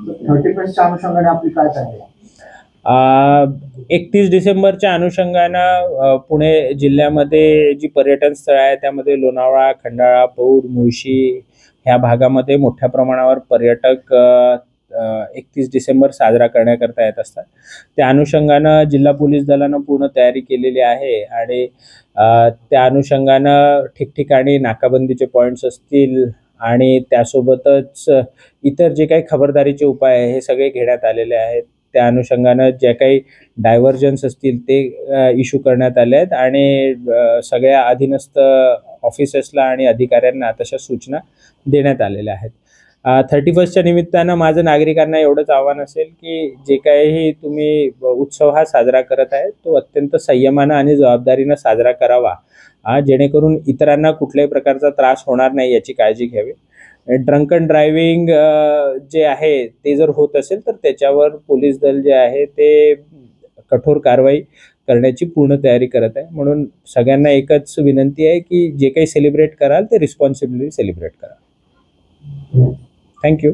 31च्या अनुषंगाने आपली काय तयारी आहे? 31 डिसेंबरच्या अनुषंगानं पुणे जिल्ह्यामध्ये जी पर्यटन स्थळं आहेत त्यामध्ये लोणावळा, खंडाळा, पौड, मुळशी ह्या भागामध्ये मोठ्या प्रमाणावर पर्यटक 31 डिसेंबर साजरा करण्याकरता येत असतात. त्या अनुषंगानं जिल्हा पोलीस दलानं पूर्ण तयारी केलेली आहे आणि त्या अनुषंगानं ठिकठिकाणी नाकाबंदीचे पॉईंट्स असतील आणि त्यासोबतच इतर जे काही खबरदारीचे उपाय आहे हे सगळे घेण्यात आलेले आहेत. त्या अनुषंगानं जे काही डायव्हर्जन्स असतील ते इश्यू करण्यात आले आहेत आणि सगळ्या अधीनस्थ ऑफिसर्सला आणि अधिकाऱ्यांना तशा सूचना देण्यात आलेल्या आहेत. 31च्या निमित्तानं माझं नागरिकांना एवढंच आव्हान असेल की जे काही तुम्ही उत्सव हा साजरा करत आहे तो अत्यंत संयमानं आणि जबाबदारीनं साजरा करावा, जेणेकरून इतरांना कुठल्याही प्रकारचा त्रास होणार नाही याची काळजी घ्यावी. ड्रंकन ड्रायव्हिंग जे आहे ते जर होत असेल तर त्याच्यावर पोलीस दल जे आहे ते कठोर कारवाई करण्याची पूर्ण तयारी करत आहे. म्हणून सगळ्यांना एकच विनंती आहे की जे काही सेलिब्रेट कराल ते रिस्पॉन्सिबली सेलिब्रेट करा. थँक्यू.